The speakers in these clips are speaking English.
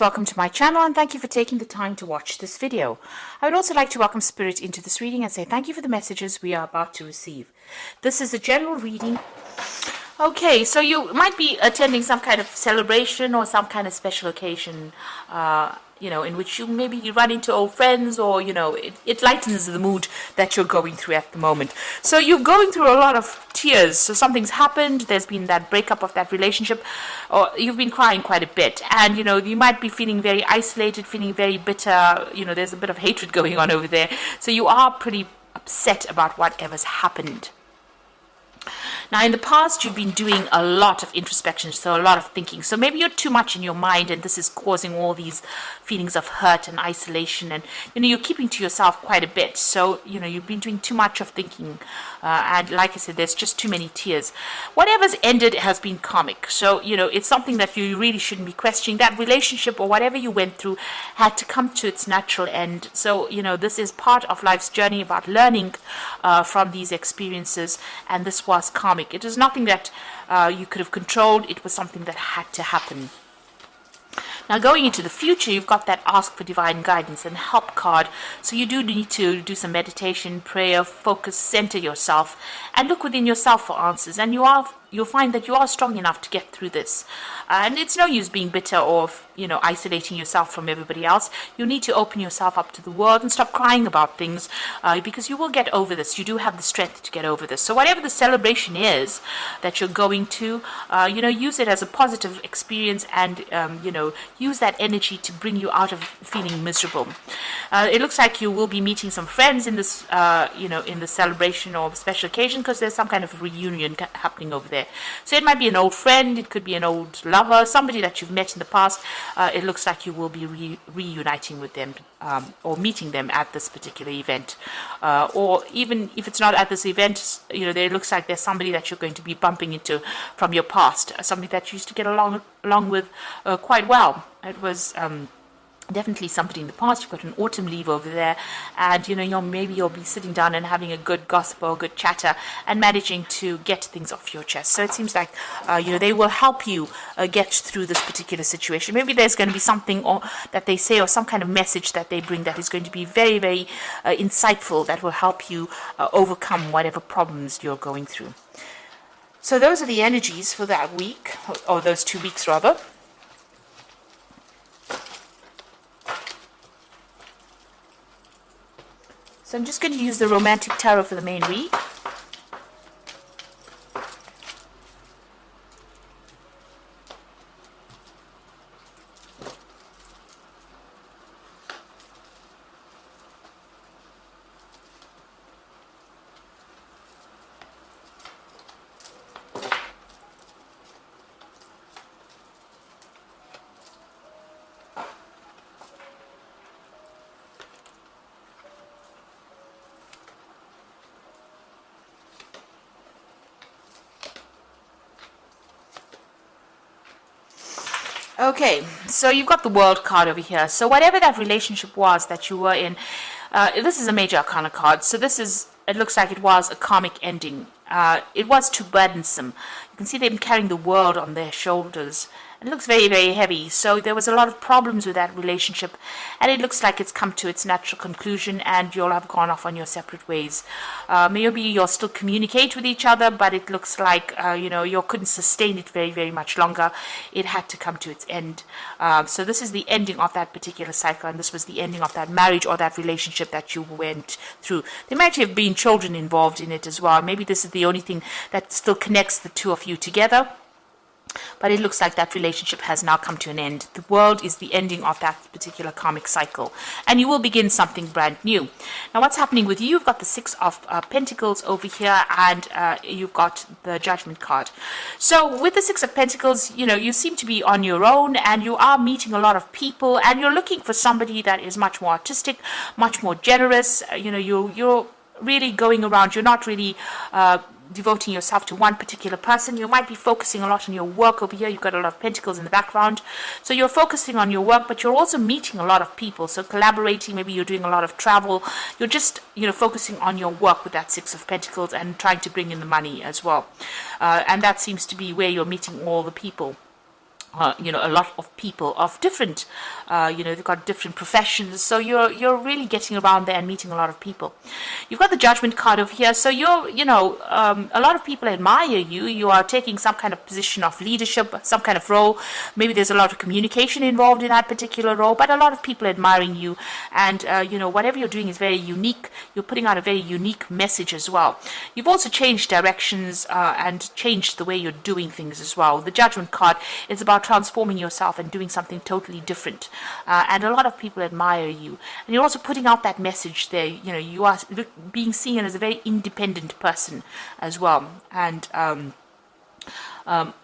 Welcome to my channel and thank you for taking the time to watch this video. I would also like to welcome Spirit into this reading and say thank you for the messages we are about to receive. This is a general reading. Okay, so you might be attending some kind of celebration or some kind of special occasion, in which you maybe run into old friends, or, it lightens the mood that you're going through at the moment. So you're going through a lot of tears. So something's happened, there's been that breakup of that relationship, or you've been crying quite a bit. And, you might be feeling very isolated, feeling very bitter. There's a bit of hatred going on over there. So you are pretty upset about whatever's happened. Now, in the past, you've been doing a lot of introspection, so a lot of thinking. So maybe you're too much in your mind, and this is causing all these feelings of hurt and isolation. And, you're keeping to yourself quite a bit. So, you've been doing too much of thinking. And like I said, there's just too many tears. Whatever's ended has been karmic. So, it's something that you really shouldn't be questioning. That relationship or whatever you went through had to come to its natural end. So, this is part of life's journey about learning from these experiences. And this was karmic. It was nothing that you could have controlled. It was something that had to happen. Now, going into the future, you've got that ask for divine guidance and help card. So you do need to do some meditation, prayer, focus, center yourself, and look within yourself for answers. And you'll find that you are strong enough to get through this. And it's no use being bitter or, isolating yourself from everybody else. You need to open yourself up to the world and stop crying about things, because you will get over this. You do have the strength to get over this. So whatever the celebration is that you're going to, use it as a positive experience and, use that energy to bring you out of feeling miserable. It looks like you will be meeting some friends in this, in the celebration or special occasion, because there's some kind of reunion happening over there. So it might be an old friend, it could be an old lover, somebody that you've met in the past. It looks like you will be reuniting with them, or meeting them at this particular event. Or even if it's not at this event, it looks like there's somebody that you're going to be bumping into from your past, somebody that you used to get along with quite well. It was definitely somebody in the past. You've got an autumn leaf over there, and maybe you'll be sitting down and having a good gossip or a good chatter and managing to get things off your chest. So it seems like they will help you get through this particular situation. Maybe there's going to be something that they say, or some kind of message that they bring that is going to be very, very insightful, that will help you overcome whatever problems you're going through. So those are the energies for that week, or those 2 weeks rather. So I'm just going to use the Romantic Tarot for the main read. Okay, so you've got the World card over here. So whatever that relationship was that you were in, this is a Major Arcana card. So it looks like it was a karmic ending. It was too burdensome. You can see them carrying the world on their shoulders. It looks very, very heavy. So there was a lot of problems with that relationship, and it looks like it's come to its natural conclusion, and you'll have gone off on your separate ways. Maybe you'll still communicate with each other, but it looks like you couldn't sustain it very, very much longer. It had to come to its end. So this is the ending of that particular cycle, and this was the ending of that marriage or that relationship that you went through. There might have been children involved in it as well. Maybe this is the only thing that still connects the two of you together. But it looks like that relationship has now come to an end. The World is the ending of that particular karmic cycle, and you will begin something brand new. Now, what's happening with you? You've got the Six of Pentacles over here, and you've got the Judgment card. So with the Six of Pentacles, you seem to be on your own, and you are meeting a lot of people, and you're looking for somebody that is much more artistic, much more generous. You're really going around. You're not really devoting yourself to one particular person. You might be focusing a lot on your work over here. You've got a lot of pentacles in the background. So you're focusing on your work, but you're also meeting a lot of people. So collaborating, maybe you're doing a lot of travel. You're just, focusing on your work with that Six of Pentacles and trying to bring in the money as well. And that seems to be where you're meeting all the people. a lot of people of different, they've got different professions. So you're really getting around there and meeting a lot of people. You've got the Judgment card over here. So a lot of people admire you. You are taking some kind of position of leadership, some kind of role. Maybe there's a lot of communication involved in that particular role, but a lot of people admiring you. And, whatever you're doing is very unique. You're putting out a very unique message as well. You've also changed directions and changed the way you're doing things as well. The Judgment card is about transforming yourself and doing something totally different, and a lot of people admire you, and you're also putting out that message there. You are being seen as a very independent person as well, and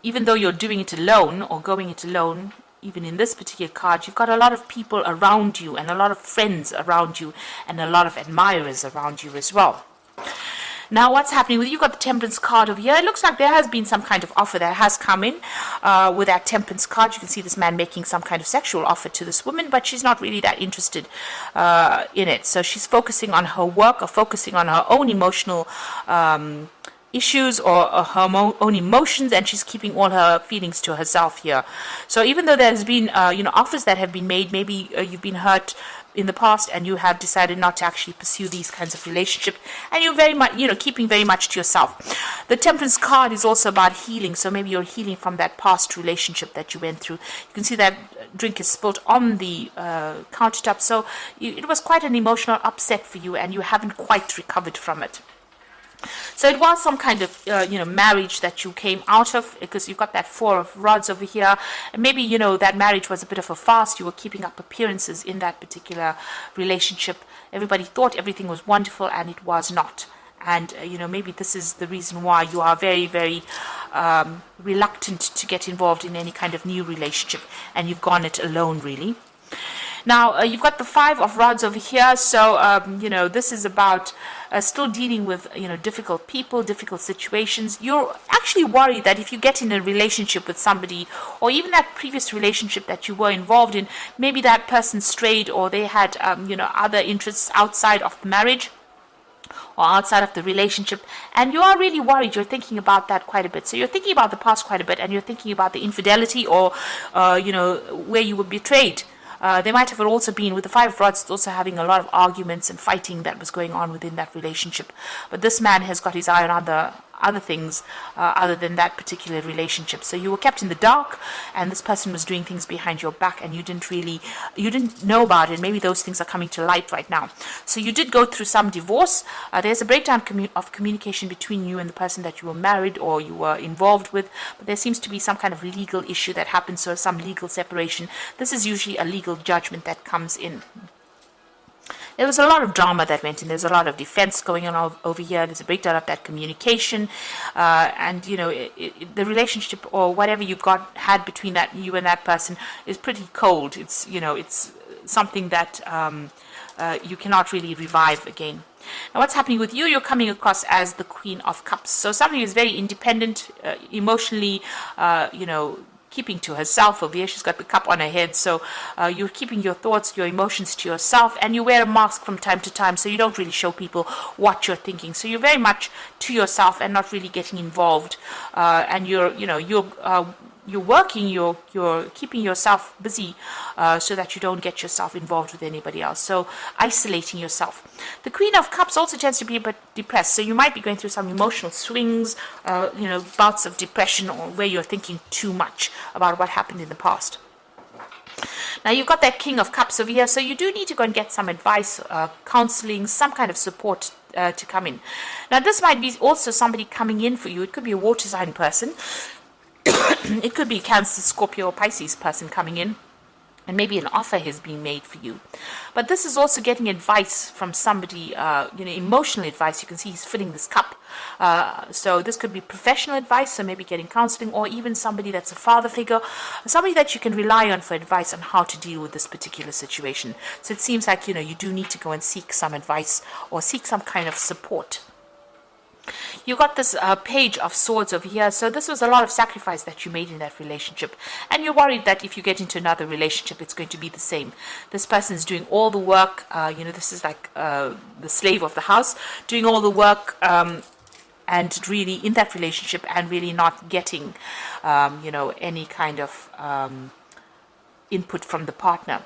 even though you're doing it alone or going it alone, even in this particular card, you've got a lot of people around you and a lot of friends around you and a lot of admirers around you as well. Now, what's happening with you? You've got the Temperance card over here. It looks like there has been some kind of offer that has come in with that Temperance card. You can see this man making some kind of sexual offer to this woman, but she's not really that interested in it. So she's focusing on her work or focusing on her own emotional issues or her own emotions, and she's keeping all her feelings to herself here. So even though there's been offers that have been made, maybe you've been hurt in the past and you have decided not to actually pursue these kinds of relationships, and you're very much keeping very much to yourself. The Temperance card is also about healing, so maybe you're healing from that past relationship that you went through. You can see that drink is spilled on the countertop, so it was quite an emotional upset for you and you haven't quite recovered from it. So it was some kind of, marriage that you came out of, because you've got that Four of Rods over here. And maybe, that marriage was a bit of a farce. You were keeping up appearances in that particular relationship. Everybody thought everything was wonderful, and it was not. And, maybe this is the reason why you are very, very reluctant to get involved in any kind of new relationship. And you've gone it alone, really. Now, you've got the Five of Rods over here. So, this is about still dealing with, difficult people, difficult situations. You're actually worried that if you get in a relationship with somebody, or even that previous relationship that you were involved in, maybe that person strayed, or they had, other interests outside of the marriage or outside of the relationship, and you are really worried. You're thinking about that quite a bit. So you're thinking about the past quite a bit, and you're thinking about the infidelity or, where you were betrayed. There might have also been, with the Five of Rods, it's also having a lot of arguments and fighting that was going on within that relationship. But this man has got his eye on other things other than that particular relationship. So you were kept in the dark, and this person was doing things behind your back, and you didn't know about it. Maybe those things are coming to light right now. So you did go through some divorce. There's a breakdown of communication between you and the person that you were married or you were involved with, but there seems to be some kind of legal issue that happens, so some legal separation. This is usually a legal judgment that comes in. There was a lot of drama that went in. There's a lot of defense going on over here. There's a breakdown of that communication, and the relationship or whatever you had between you and that person is pretty cold. It's it's something that you cannot really revive again. Now, what's happening with you? You're coming across as the Queen of Cups. So somebody who's very independent, emotionally, keeping to herself. Over here, she's got the cup on her head, so you're keeping your thoughts, your emotions to yourself, and you wear a mask from time to time, so you don't really show people what you're thinking. So you're very much to yourself and not really getting involved, and you're working, you're keeping yourself busy so that you don't get yourself involved with anybody else. So isolating yourself. The Queen of Cups also tends to be a bit depressed. So you might be going through some emotional swings, bouts of depression, or where you're thinking too much about what happened in the past. Now, you've got that King of Cups over here, so you do need to go and get some advice, counseling, some kind of support to come in. Now, this might be also somebody coming in for you. It could be a water sign person. It could be Cancer, Scorpio, or Pisces person coming in, and maybe an offer has been made for you. But this is also getting advice from somebody, emotional advice. You can see he's filling this cup. So this could be professional advice, so maybe getting counseling, or even somebody that's a father figure, somebody that you can rely on for advice on how to deal with this particular situation. So it seems like, you do need to go and seek some advice or seek some kind of support. You got this Page of Swords over here. So this was a lot of sacrifice that you made in that relationship, and you're worried that if you get into another relationship, it's going to be the same. This person's doing all the work. This is like the slave of the house, doing all the work, and really in that relationship and really not getting, any kind of input from the partner.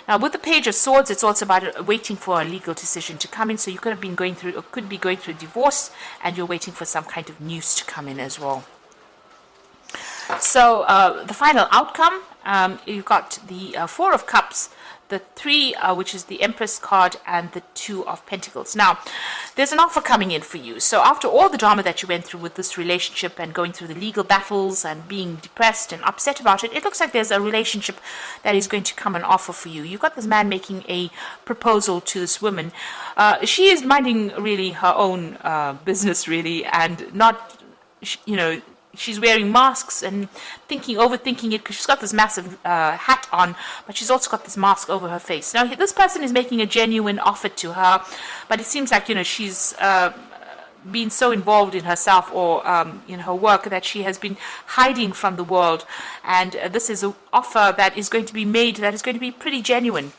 Now, with the Page of Swords, it's also about waiting for a legal decision to come in. So you could have been going through, or could be going through a divorce, and you're waiting for some kind of news to come in as well. So the final outcome, you've got the Four of Cups, the Three, which is the Empress card, and the Two of Pentacles. Now, there's an offer coming in for you. So after all the drama that you went through with this relationship and going through the legal battles and being depressed and upset about it, it looks like there's a relationship that is going to come and offer for you. You've got this man making a proposal to this woman. She is minding really her own business, really, and not, she's wearing masks and overthinking it, because she's got this massive hat on, but she's also got this mask over her face. Now, this person is making a genuine offer to her, but it seems like, she's been so involved in herself or in her work that she has been hiding from the world. And this is an offer that is going to be made that is going to be pretty genuine.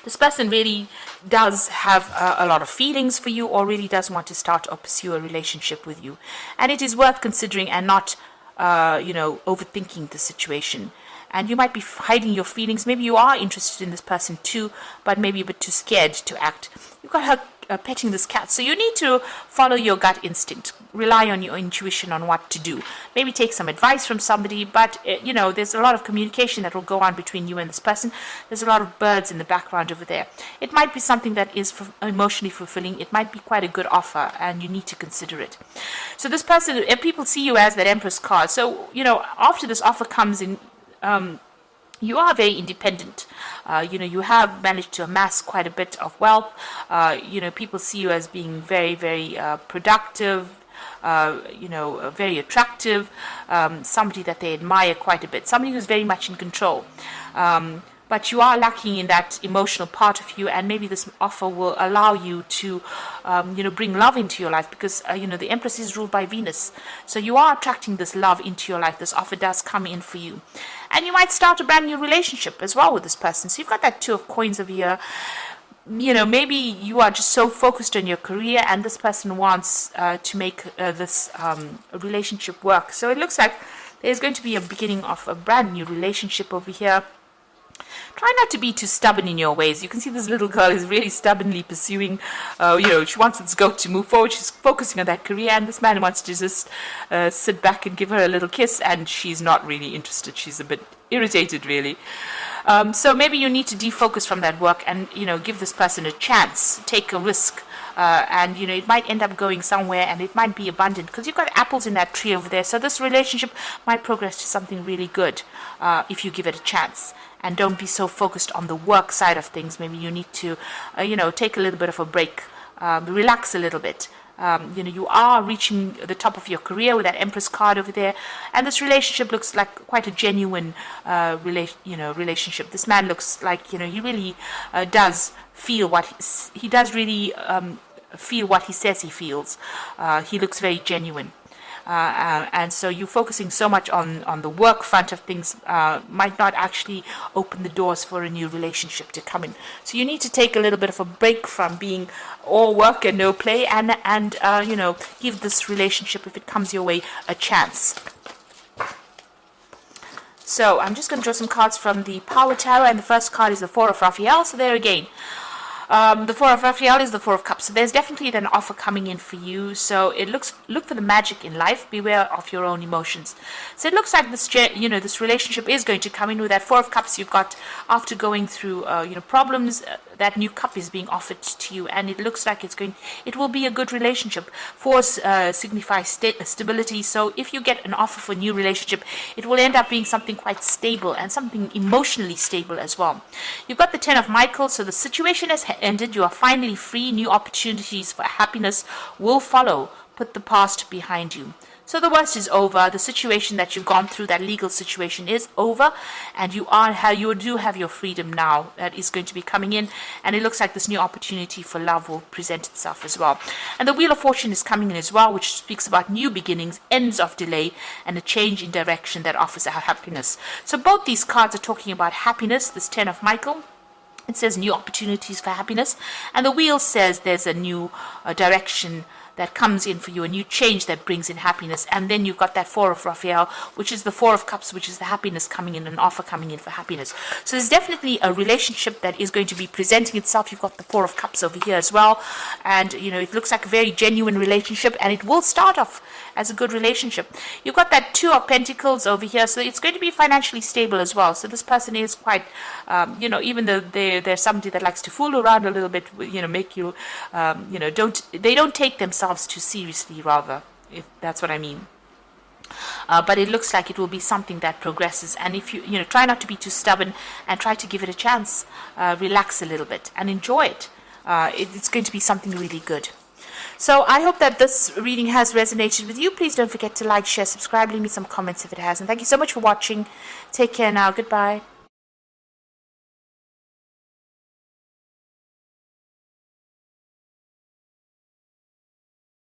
This person really does have a lot of feelings for you, or really does want to start or pursue a relationship with you. And it is worth considering and not, overthinking the situation. And you might be hiding your feelings. Maybe you are interested in this person too, but maybe a bit too scared to act. You've got her petting this cat. So you need to follow your gut instinct. Rely on your intuition on what to do. Maybe take some advice from somebody, but, there's a lot of communication that will go on between you and this person. There's a lot of birds in the background over there. It might be something that is emotionally fulfilling. It might be quite a good offer, and you need to consider it. So this person, people see you as that Empress card. So, after this offer comes in, you are very independent. You have managed to amass quite a bit of wealth. People see you as being very, very productive, very attractive, somebody that they admire quite a bit, somebody who's very much in control. But you are lacking in that emotional part of you, and maybe this offer will allow you to, bring love into your life, because, the Empress is ruled by Venus. So you are attracting this love into your life. This offer does come in for you. And you might start a brand new relationship as well with this person. So you've got that Two of Coins over here. Maybe you are just so focused on your career, and this person wants to make this relationship work. So it looks like there's going to be a beginning of a brand new relationship over here. Try not to be too stubborn in your ways. You can see this little girl is really stubbornly pursuing, she wants this goat to move forward. She's focusing on that career, and this man wants to just sit back and give her a little kiss, and she's not really interested. She's a bit irritated, really. So maybe you need to defocus from that work and, give this person a chance, take a risk. And it might end up going somewhere, and it might be abundant, because you've got apples in that tree over there. So this relationship might progress to something really good if you give it a chance. And don't be so focused on the work side of things. Maybe you need to, take a little bit of a break, relax a little bit. You are reaching the top of your career with that Empress card over there, and this relationship looks like quite a genuine relationship. This man looks like he really does feel what he does really feel what he says he feels. He looks very genuine. And so you focusing so much on the work front of things might not actually open the doors for a new relationship to come in. So you need to take a little bit of a break from being all work and no play, and give this relationship, if it comes your way, a chance. So I'm just going to draw some cards from the Power Tarot, and the first card is the Four of Raphael. So there again, the Four of Raphael is the Four of Cups. So there's definitely an offer coming in for you. So look for the magic in life. Beware of your own emotions. So it looks like this relationship is going to come in with that Four of Cups. You've got, after going through problems, that new cup is being offered to you, and it looks like it will be a good relationship. Four signifies stability. So if you get an offer for a new relationship, it will end up being something quite stable and something emotionally stable as well. You've got the Ten of Michael. So the situation has ended. You are finally free. New opportunities for happiness will follow. Put the past behind you. So the worst is over. The situation that you've gone through, that legal situation, is over, and you do have your freedom now that is going to be coming in, and it looks like this new opportunity for love will present itself as well. And the Wheel of Fortune is coming in as well, which speaks about new beginnings, ends of delay, and a change in direction that offers a happiness. So both these cards are talking about happiness. This Ten of Michael, it says new opportunities for happiness, and the Wheel says there's a new direction that comes in for you, a new change that brings in happiness. And then you've got that Four of Raphael, which is the Four of Cups, which is the happiness coming in, an offer coming in for happiness. So there's definitely a relationship that is going to be presenting itself. You've got the Four of Cups over here as well, and it looks like a very genuine relationship, and it will start off as a good relationship. You've got that Two of Pentacles over here, so it's going to be financially stable as well. So this person is quite, even though they're somebody that likes to fool around a little bit, make you, they don't take themselves too seriously, rather, if that's what I mean. But it looks like it will be something that progresses, and if you try not to be too stubborn and try to give it a chance, relax a little bit and enjoy it. It's going to be something really good. So I hope that this reading has resonated with you. Please don't forget to like, share, subscribe, leave me some comments if it has, and thank you so much for watching. Take care now. Goodbye.